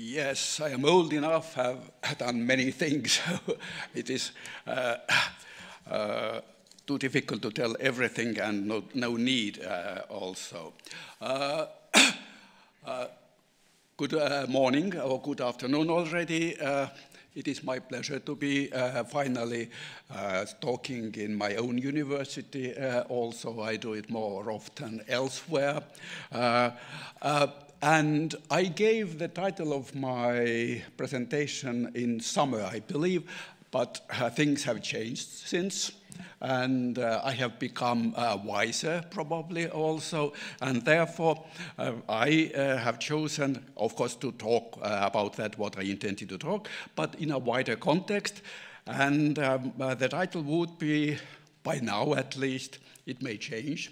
Yes, I am old enough, have done many things. It is too difficult to tell everything and no need also. Good morning or good afternoon already. It is my pleasure to be finally talking in my own university. Also, I do it more often elsewhere. And I gave the title of my presentation in summer, I believe, but things have changed since, and I have become wiser probably also, and therefore I have chosen, of course, to talk about that, what I intended to talk, but in a wider context, and the title would be, by now at least, it may change,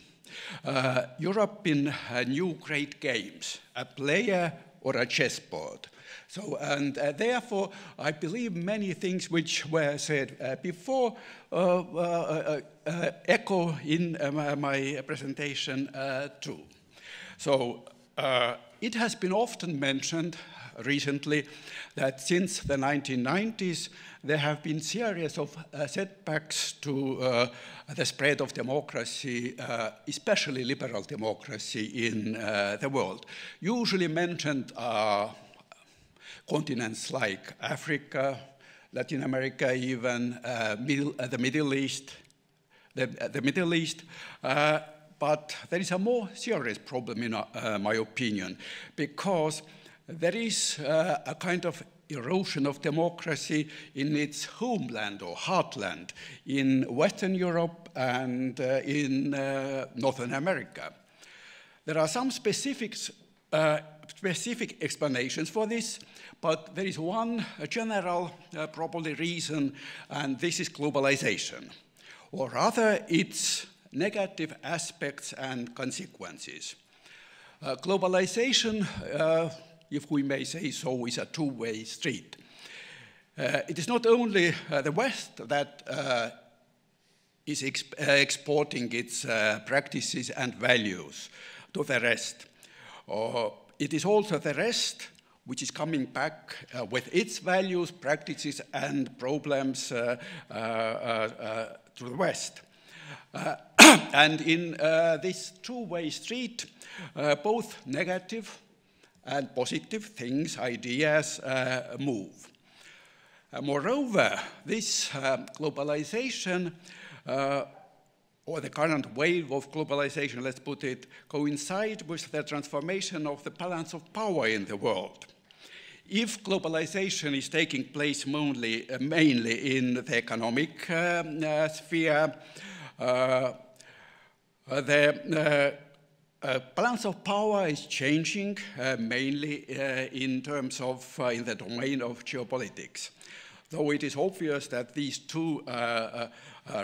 Europe in New Great Games, a player or a chessboard. So, and therefore, I believe many things which were said before echo in my presentation too. So, it has been often mentioned recently that since the 1990s, there have been series of setbacks to the spread of democracy, especially liberal democracy in the world. Usually mentioned are continents like Africa, Latin America, even the Middle East, but there is a more serious problem in my opinion, because there is a kind of erosion of democracy in its homeland or heartland in Western Europe and in Northern America. There are some specific explanations for this, but there is one general probably reason, and this is globalization, or rather its negative aspects and consequences. Globalization, if we may say so, is a two-way street. It is not only the West that is exporting its practices and values to the rest. It is also the rest which is coming back with its values, practices, and problems to the West. And in this two-way street, both negative and positive things, ideas, move. Moreover, this globalization, or the current wave of globalization, let's put it, coincide with the transformation of the balance of power in the world. If globalization is taking place mainly in the economic sphere, the balance of power is changing mainly in terms of, in the domain of geopolitics. Though it is obvious that these two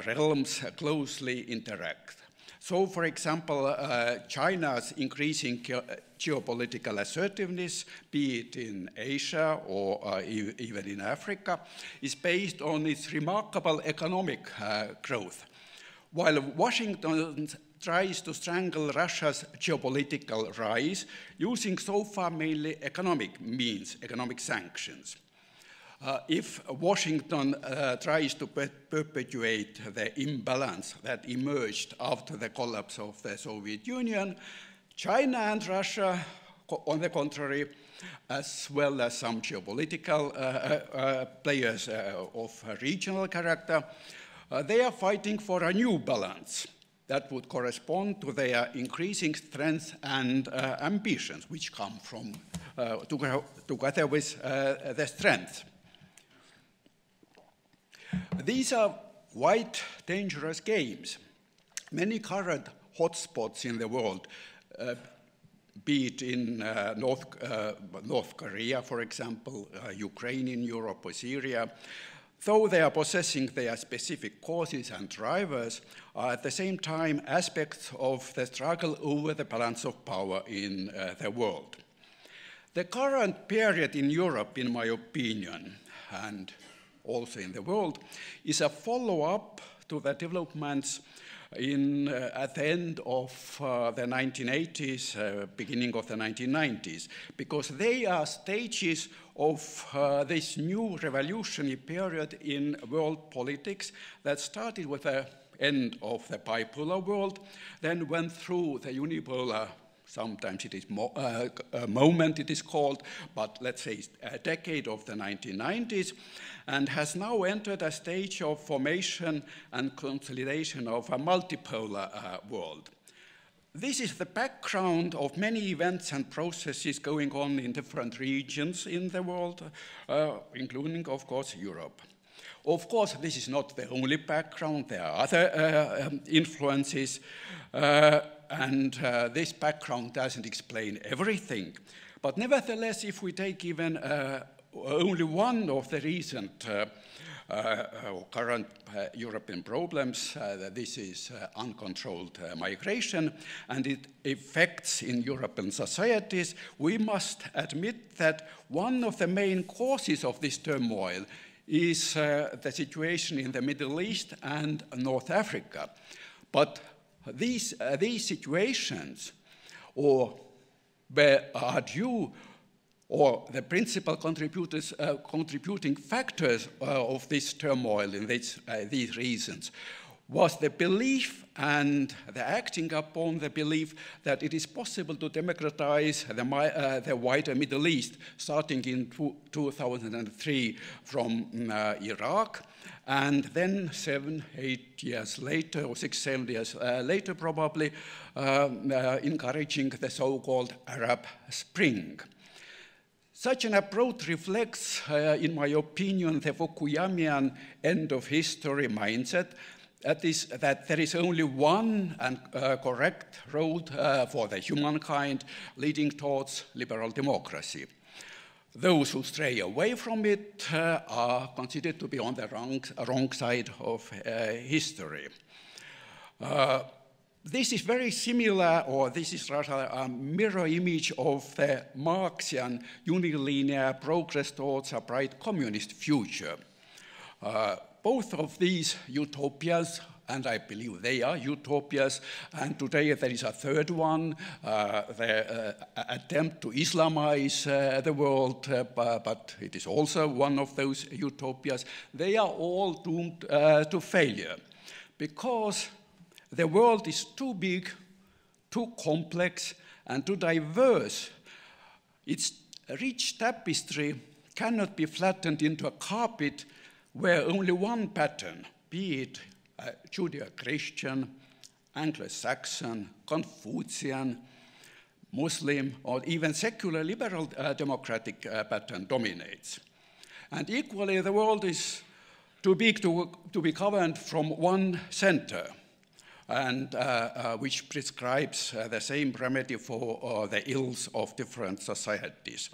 realms closely interact. So, for example, China's increasing geopolitical assertiveness, be it in Asia or even in Africa, is based on its remarkable economic growth, while Washington tries to strangle Russia's geopolitical rise using so far mainly economic means, economic sanctions. If Washington tries to perpetuate the imbalance that emerged after the collapse of the Soviet Union, China and Russia, on the contrary, as well as some geopolitical players of regional character, they are fighting for a new balance that would correspond to their increasing strength and ambitions, which come from together with the strength. These are quite dangerous games. Many current hotspots in the world, be it in North Korea, for example, Ukraine in Europe or Syria, though they are possessing their specific causes and drivers, are at the same time aspects of the struggle over the balance of power in the world. The current period in Europe, in my opinion, and also in the world, is a follow-up to the developments at the end of the 1980s, beginning of the 1990s, because they are stages of this new revolutionary period in world politics that started with the end of the bipolar world, then went through the unipolar, sometimes it is moment it is called, but let's say a decade of the 1990s, and has now entered a stage of formation and consolidation of a multipolar world. This is the background of many events and processes going on in different regions in the world, including, of course, Europe. Of course, this is not the only background. There are other influences, and this background doesn't explain everything. But nevertheless, if we take even only one of the recent current European problems, this is uncontrolled migration and its effects in European societies, we must admit that one of the main causes of this turmoil is the situation in the Middle East and North Africa. But these situations are due, or the principal contributing factors of this turmoil in these reasons was the belief and the acting upon the belief that it is possible to democratize the wider Middle East, starting in 2003 from Iraq, and then 7-8 years later, or 6-7 years later probably, encouraging the so-called Arab Spring. Such an approach reflects, in my opinion, the Fukuyamian end-of-history mindset, that there is only one and correct road for the humankind leading towards liberal democracy. Those who stray away from it are considered to be on the wrong side of history. This is very similar, or this is rather a mirror image of the Marxian unilinear progress towards a bright communist future. Both of these utopias, and I believe they are utopias, and today there is a third one, the attempt to Islamize the world, but it is also one of those utopias. They are all doomed to failure because the world is too big, too complex, and too diverse. Its rich tapestry cannot be flattened into a carpet where only one pattern, be it Judeo-Christian, Anglo-Saxon, Confucian, Muslim, or even secular liberal democratic pattern dominates. And equally, the world is too big to be governed from one center, and which prescribes the same remedy for the ills of different societies.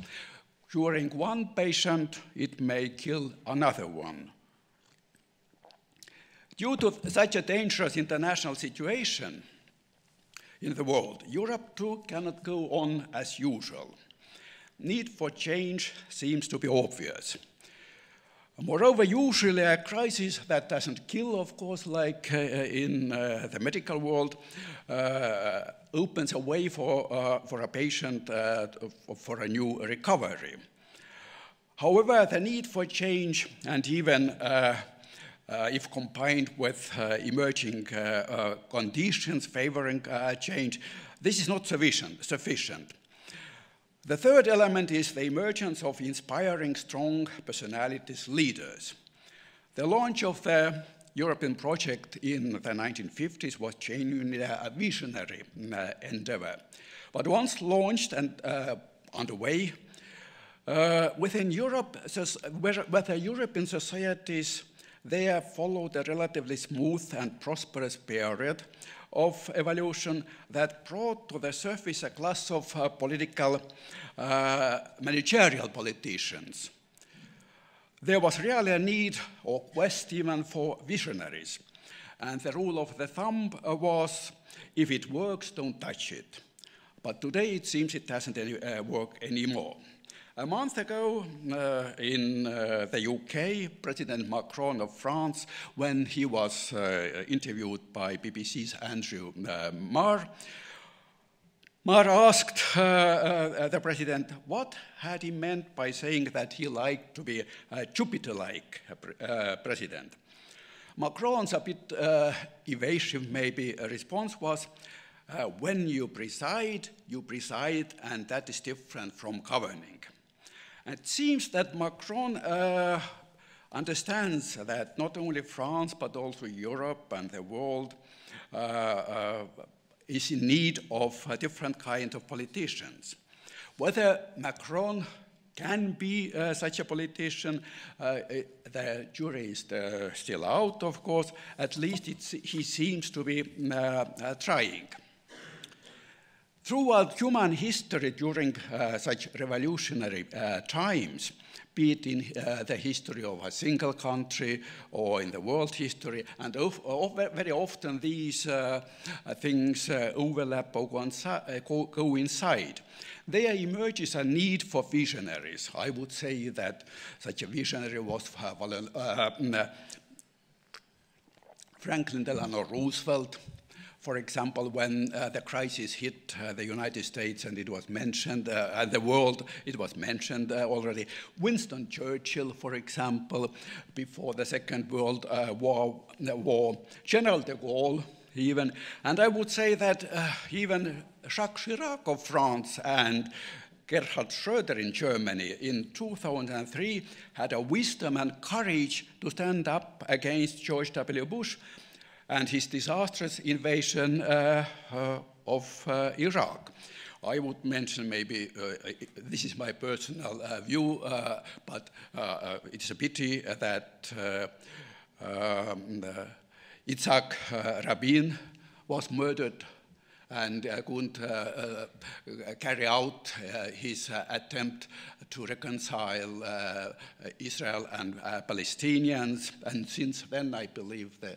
Curing one patient, it may kill another one. Due to such a dangerous international situation in the world, Europe too cannot go on as usual. Need for change seems to be obvious. Moreover, usually a crisis that doesn't kill, of course, like in the medical world, opens a way for a patient for a new recovery. However, the need for change, and even if combined with emerging conditions favoring change, this is not sufficient. The third element is the emergence of inspiring, strong personalities, leaders. The launch of the European project in the 1950s was genuinely a visionary endeavor. But once launched and underway, within Europe, whether European societies, they have followed a relatively smooth and prosperous period of evolution that brought to the surface a class of political, managerial politicians. There was really a need or quest even for visionaries. And the rule of the thumb was, if it works, don't touch it. But today it seems it doesn't work anymore. A month ago, in the UK, President Macron of France, when he was interviewed by BBC's Andrew Marr asked the president what had he meant by saying that he liked to be a Jupiter-like president. Macron's a bit evasive, maybe, response was, when you preside, and that is different from governing. And it seems that Macron understands that not only France, but also Europe and the world is in need of a different kind of politicians. Whether Macron can be such a politician, the jury is still out, of course. At least he seems to be trying. Throughout human history during such revolutionary times, be it in the history of a single country or in the world history, and very often these things overlap or go inside. There emerges a need for visionaries. I would say that such a visionary was Franklin Delano Roosevelt. For example, when the crisis hit the United States and it was mentioned, and the world, it was mentioned already. Winston Churchill, for example, before the Second World War, General de Gaulle even, and I would say that even Jacques Chirac of France and Gerhard Schröder in Germany in 2003 had a wisdom and courage to stand up against George W. Bush and his disastrous invasion of Iraq. I would mention maybe, this is my personal view, but it's a pity that Yitzhak Rabin was murdered and couldn't carry out his attempt to reconcile Israel and Palestinians. And since then, I believe the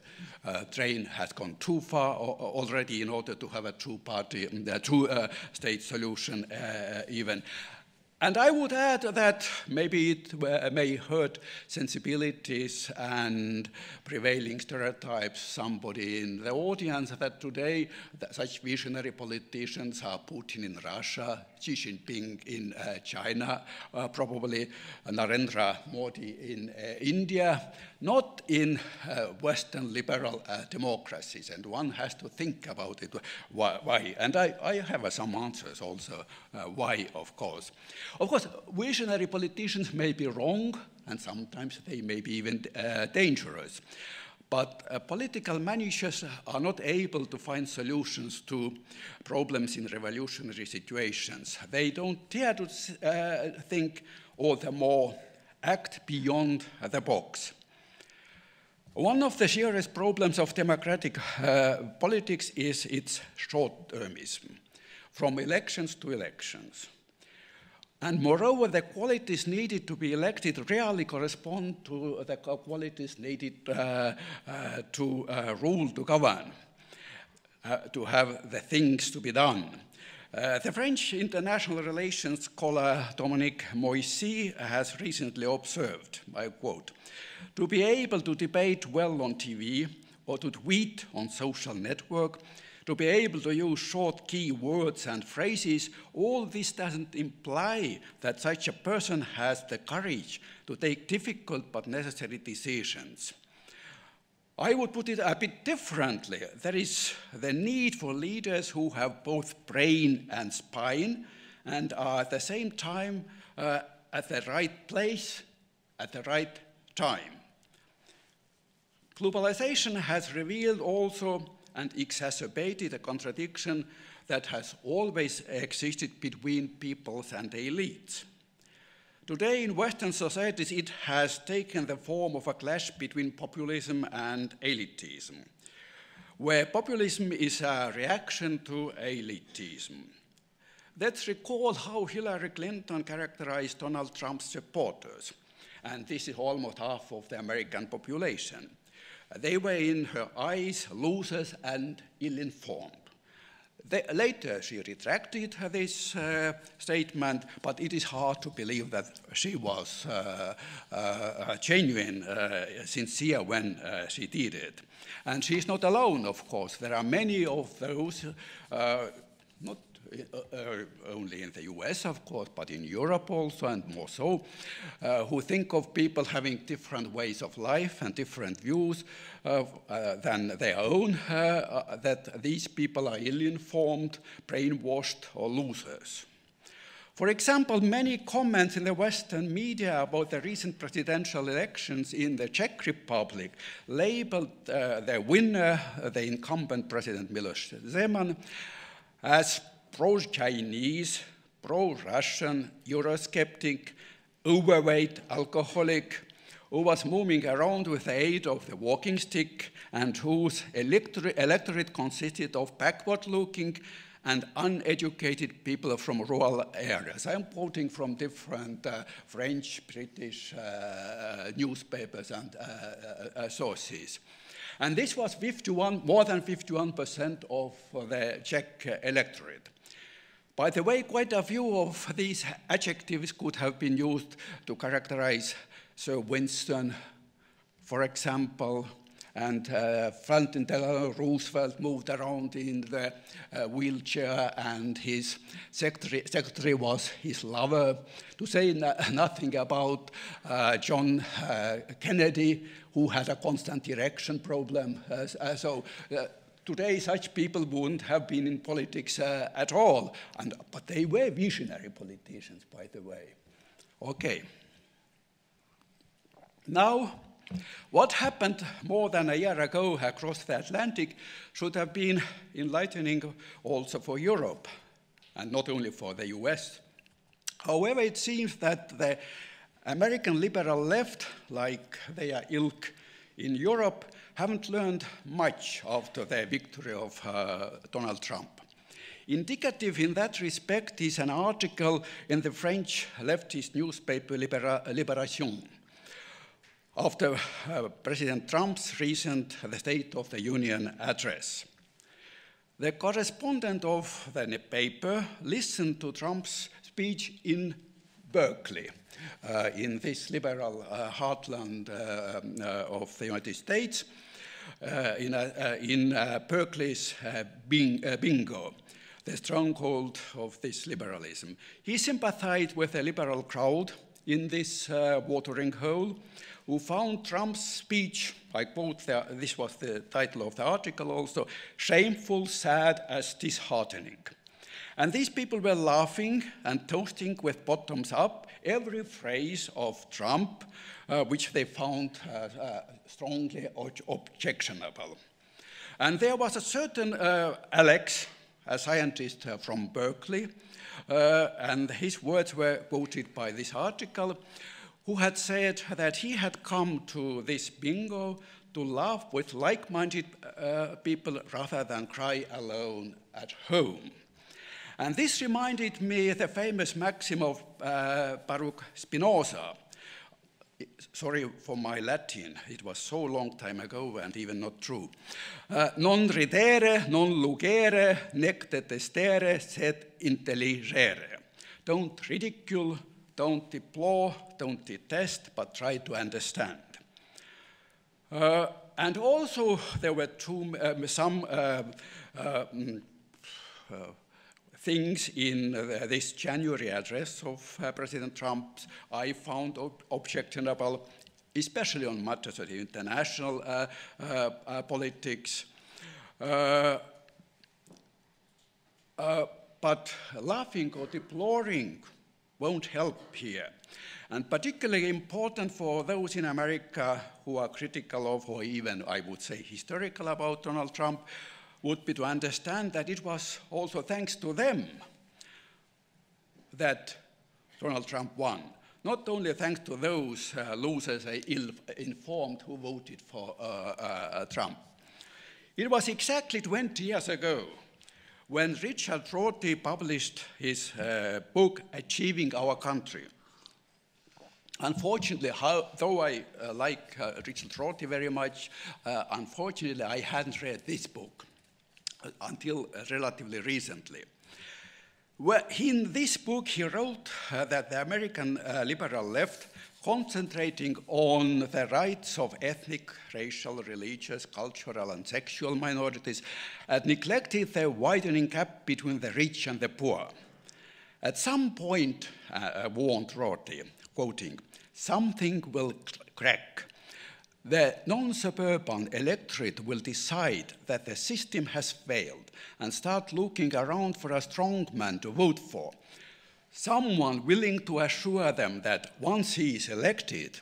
train has gone too far already in order to have a two-state solution even. And I would add that maybe it may hurt sensibilities and prevailing stereotypes somebody in the audience that today such visionary politicians are Putin in Russia, Xi Jinping in China, probably Narendra Modi in India, not in Western liberal democracies. And one has to think about it, why. And I have some answers also, why, of course. Of course, visionary politicians may be wrong, and sometimes they may be even dangerous. But political managers are not able to find solutions to problems in revolutionary situations. They don't dare to think, or the more act beyond the box. One of the serious problems of democratic politics is its short-termism, from elections to elections. And moreover, the qualities needed to be elected rarely correspond to the qualities needed to rule, to govern, to have the things to be done. The French international relations scholar Dominique Moissy has recently observed, I quote, "To be able to debate well on TV or to tweet on social network, to be able to use short key words and phrases, all this doesn't imply that such a person has the courage to take difficult but necessary decisions." I would put it a bit differently. There is the need for leaders who have both brain and spine and are at the same time at the right place at the right time. Globalization has revealed also and exacerbated a contradiction that has always existed between peoples and elites. Today in Western societies, it has taken the form of a clash between populism and elitism, where populism is a reaction to elitism. Let's recall how Hillary Clinton characterized Donald Trump's supporters, and this is almost half of the American population. They were, in her eyes, losers and ill-informed. Later, she retracted this statement, but it is hard to believe that she was genuine, sincere when she did it. And she's not alone, of course. There are many of those, not only in the US, of course, but in Europe also, and more so, who think of people having different ways of life and different views than their own, that these people are ill-informed, brainwashed, or losers. For example, many comments in the Western media about the recent presidential elections in the Czech Republic labeled the winner, the incumbent President Müllerson, as pro-Chinese, pro-Russian, Eurosceptic, overweight alcoholic, who was moving around with the aid of the walking stick and whose electorate consisted of backward-looking and uneducated people from rural areas. I'm quoting from different French, British newspapers and sources. And this was more than 51% of the Czech electorate. By the way, quite a few of these adjectives could have been used to characterize Sir Winston, for example, and Franklin Delano Roosevelt moved around in the wheelchair, and his secretary was his lover, to say nothing about John Kennedy, who had a constant erection problem. Today, such people wouldn't have been in politics at all, but they were visionary politicians, by the way. Okay. Now, what happened more than a year ago across the Atlantic should have been enlightening also for Europe, and not only for the US. However, it seems that the American liberal left, like their ilk in Europe, haven't learned much after the victory of Donald Trump. Indicative in that respect is an article in the French leftist newspaper Libération after President Trump's recent State of the Union address. The correspondent of the paper listened to Trump's speech in Berkeley, in this liberal heartland of the United States, in Berkeley's bingo, the stronghold of this liberalism. He sympathized with the liberal crowd in this watering hole, who found Trump's speech, I quote, this was the title of the article also, shameful, sad, as disheartening. And these people were laughing and toasting with bottoms up every phrase of Trump, which they found strongly objectionable. And there was a certain Alex, a scientist from Berkeley, and his words were quoted by this article, who had said that he had come to this bingo to laugh with like-minded people rather than cry alone at home. And this reminded me of the famous maxim of Baruch Spinoza. Sorry for my Latin, it was so long time ago and even not true. Non ridere, non lugere, nec detestere, sed intelligere. Don't ridicule, don't deplore, don't detest, but try to understand. And also there were some things in this January address of President Trump I found objectionable, especially on matters of international politics. But laughing or deploring won't help here. And particularly important for those in America who are critical of, or even, I would say, hysterical about Donald Trump, would be to understand that it was also thanks to them that Donald Trump won. Not only thanks to those losers, ill-informed, who voted for Trump. It was exactly 20 years ago when Richard Rorty published his book, Achieving Our Country. Unfortunately, though I like Richard Rorty very much, unfortunately, I hadn't read this book. until relatively recently. Well, in this book, he wrote that the American liberal left, concentrating on the rights of ethnic, racial, religious, cultural, and sexual minorities, had neglected the widening gap between the rich and the poor. At some point, warned Rorty, quoting, "Something will crack. The non-suburban electorate will decide that the system has failed and start looking around for a strong man to vote for. Someone willing to assure them that once he is elected,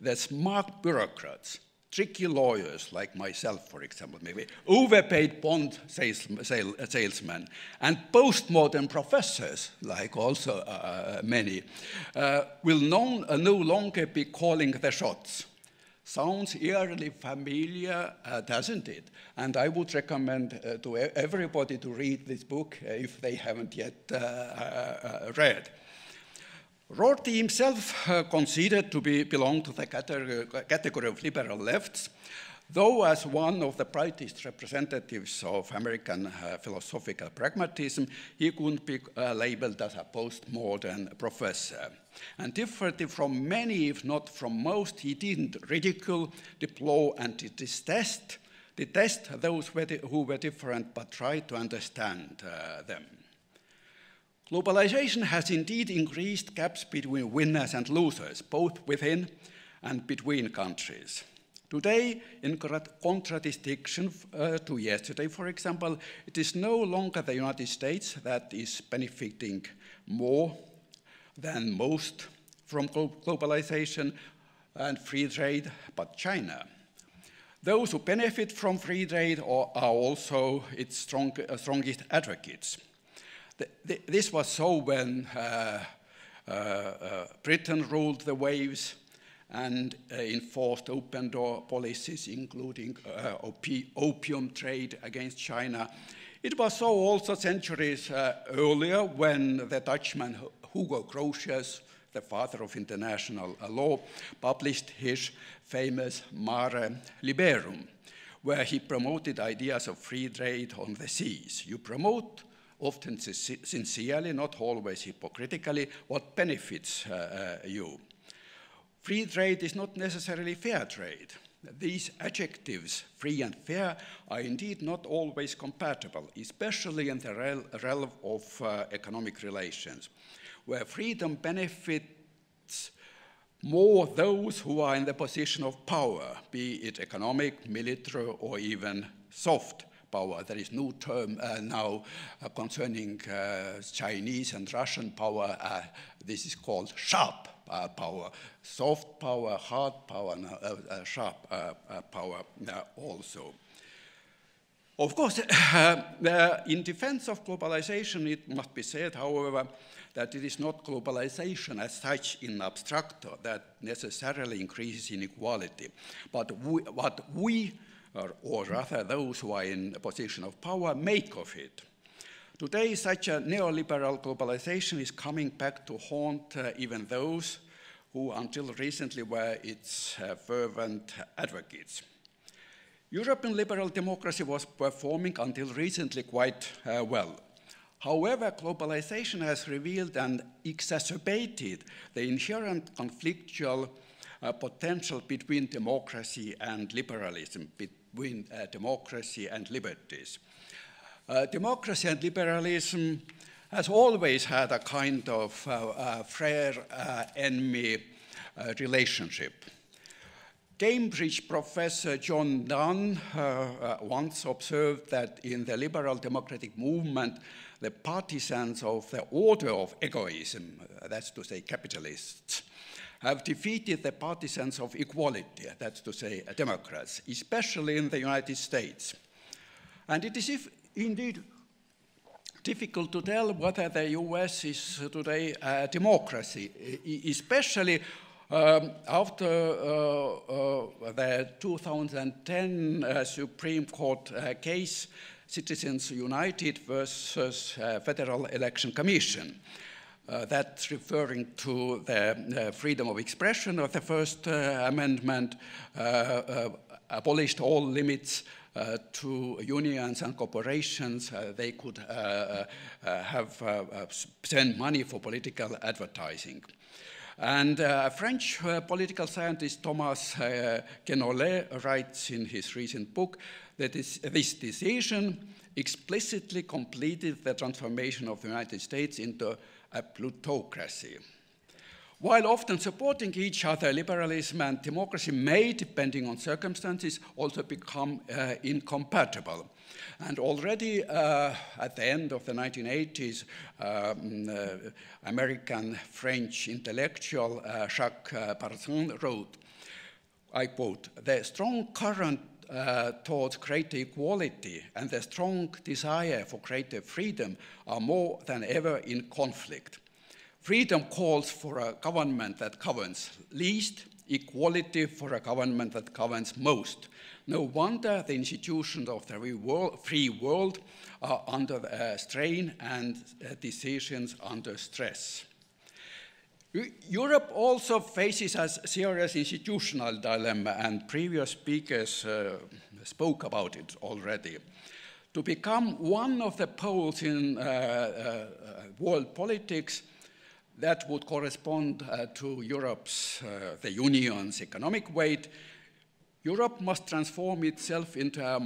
the smart bureaucrats, tricky lawyers like myself, for example, maybe, overpaid bond salesmen, and postmodern professors, like also many, will no longer be calling the shots." Sounds eerily familiar, doesn't it? And I would recommend to everybody to read this book if they haven't yet read. Rorty himself considered to belong to the category of liberal lefts, though as one of the brightest representatives of American philosophical pragmatism, he couldn't be labeled as a postmodern professor. And differently from many, if not from most, he didn't ridicule, deplore, and detest those who were different, but tried to understand them. Globalization has indeed increased gaps between winners and losers, both within and between countries. Today, in contradistinction to yesterday, for example, it is no longer the United States that is benefiting more than most from globalization and free trade, but China. Those who benefit from free trade are also its strongest advocates. This was so when Britain ruled the waves and enforced open-door policies, including opium trade against China. It was so also centuries earlier when the Dutchman Hugo Grotius, the father of international law, published his famous Mare Liberum, where he promoted ideas of free trade on the seas. You promote, often sincerely, not always hypocritically, what benefits you. Free trade is not necessarily fair trade. These adjectives, free and fair, are indeed not always compatible, especially in the realm of economic relations, where freedom benefits more those who are in the position of power, be it economic, military, or even soft power. There is no term now concerning Chinese and Russian power. This is called sharp power, soft power, hard power, and sharp power also. Of course, in defense of globalization, it must be said, however, that it is not globalization as such in abstracto that necessarily increases inequality, but what we, or rather those who are in a position of power, make of it. Today, such a neoliberal globalization is coming back to haunt even those who until recently were its fervent advocates. European liberal democracy was performing until recently quite well. However, globalization has revealed and exacerbated the inherent conflictual potential between democracy and liberalism, between democracy and liberties. Democracy and liberalism has always had a kind of friend-enemy relationship. Cambridge professor John Donne once observed that in the liberal democratic movement, the partisans of the order of egoism, that's to say capitalists, have defeated the partisans of equality, that's to say Democrats, especially in the United States. And it is indeed difficult to tell whether the US is today a democracy, especially after the 2010 Supreme Court case, Citizens United versus Federal Election Commission. That's referring to the freedom of expression of the First Amendment, abolished all limits to unions and corporations. They could spend money for political advertising. And French political scientist Thomas Guénolé writes in his recent book that this decision explicitly completed the transformation of the United States into a plutocracy. While often supporting each other, liberalism and democracy may, depending on circumstances, also become incompatible. And already at the end of the 1980s, American-French intellectual Jacques Barzun wrote, I quote, "The strong current towards greater equality and the strong desire for greater freedom are more than ever in conflict. Freedom calls for a government that governs least, equality for a government that governs most. No wonder the institutions of the free world are under strain and decisions under stress." Europe also faces a serious institutional dilemma, and previous speakers spoke about it already. To become one of the poles in world politics, that would correspond to Europe's, the Union's economic weight, Europe must transform itself into a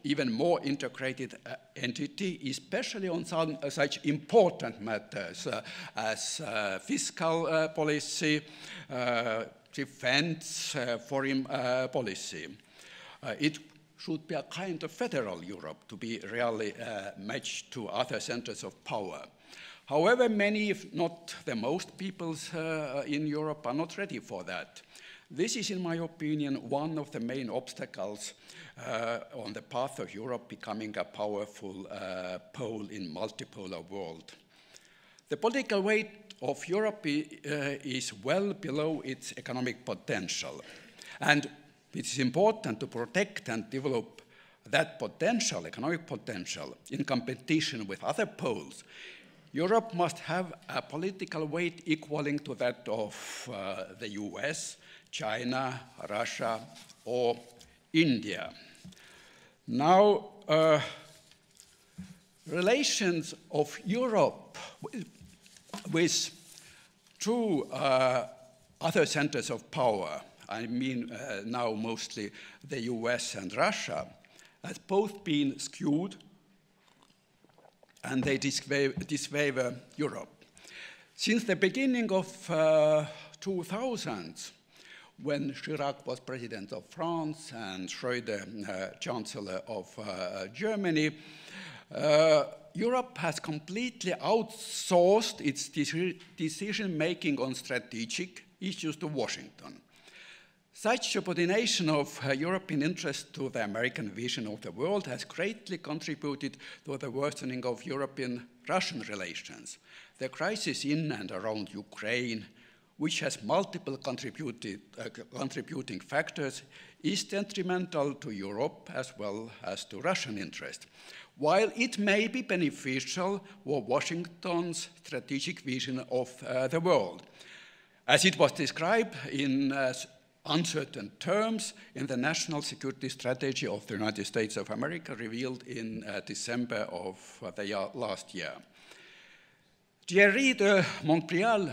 even more integrated entity, especially on such important matters as fiscal policy, defense, foreign policy. It should be a kind of federal Europe to be really matched to other centers of power. However, many, if not the most peoples in Europe are not ready for that. This is, in my opinion, one of the main obstacles on the path of Europe becoming a powerful pole in multipolar world. The political weight of Europe is well below its economic potential, and it is important to protect and develop that potential, economic potential, in competition with other poles. Europe must have a political weight equaling to that of the US, China, Russia, or India. Now, relations of Europe with two other centers of power, I mean now mostly the US and Russia, has both been skewed, and they disfavor Europe. Since the beginning of 2000s, when Chirac was president of France and Schröder chancellor of Germany, Europe has completely outsourced its decision-making on strategic issues to Washington. Such subordination of European interest to the American vision of the world has greatly contributed to the worsening of European-Russian relations. The crisis in and around Ukraine, which has multiple contributing factors, is detrimental to Europe as well as to Russian interest, while it may be beneficial for Washington's strategic vision of the world, as it was described in uncertain terms in the National Security Strategy of the United States of America, revealed in December of the last year. Thierry de Montbrial,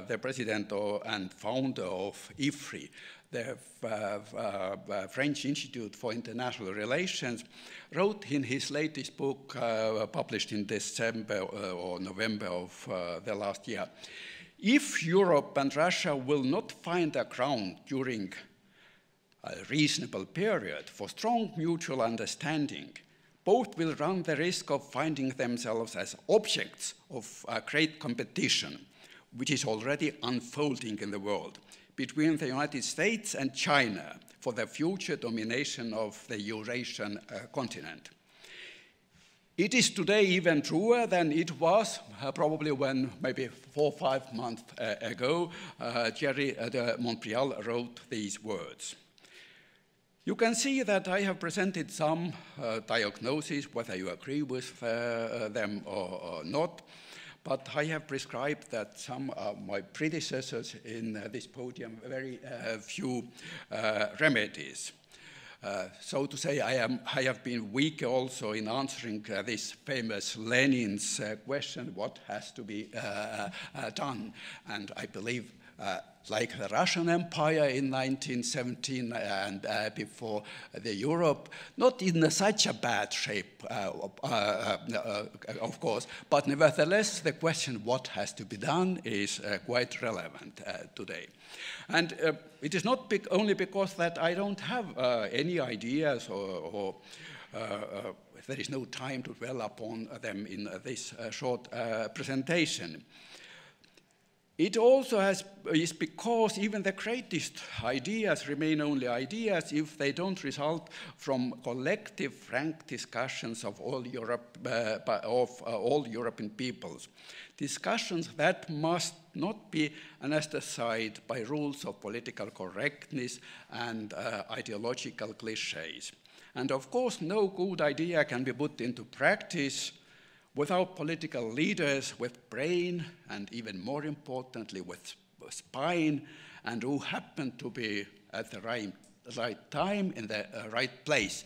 the president and founder of IFRI, the French Institute for International Relations, wrote in his latest book, published in December or November of the last year, "If Europe and Russia will not find a ground during a reasonable period for strong mutual understanding, both will run the risk of finding themselves as objects of a great competition, which is already unfolding in the world, between the United States and China for the future domination of the Eurasian continent." It is today even truer than it was probably when maybe 4 or 5 months ago, Thierry de Montbrial wrote these words. You can see that I have presented some diagnoses, whether you agree with them or not, but I have prescribed that some of my predecessors in this podium very few remedies. So to say, I have been weak also in answering this famous Lenin's question, what has to be done? And I believe, like the Russian Empire in 1917 and before the Europe, not in such a bad shape, of course, but nevertheless, the question what has to be done is quite relevant today. And it is not only because that I don't have any ideas or there is no time to dwell upon them in this short presentation. It also is because even the greatest ideas remain only ideas if they don't result from collective, frank discussions of all European peoples. Discussions that must not be anesthetized by rules of political correctness and ideological cliches. And of course, no good idea can be put into practice without political leaders with brain and even more importantly with spine and who happen to be at the right time in the right place.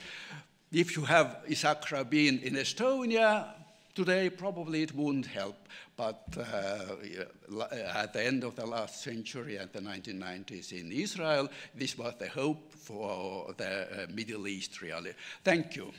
If you have Isaac Rabin in Estonia today, probably it wouldn't help, but at the end of the last century and the 1990s in Israel, this was the hope for the Middle East really. Thank you.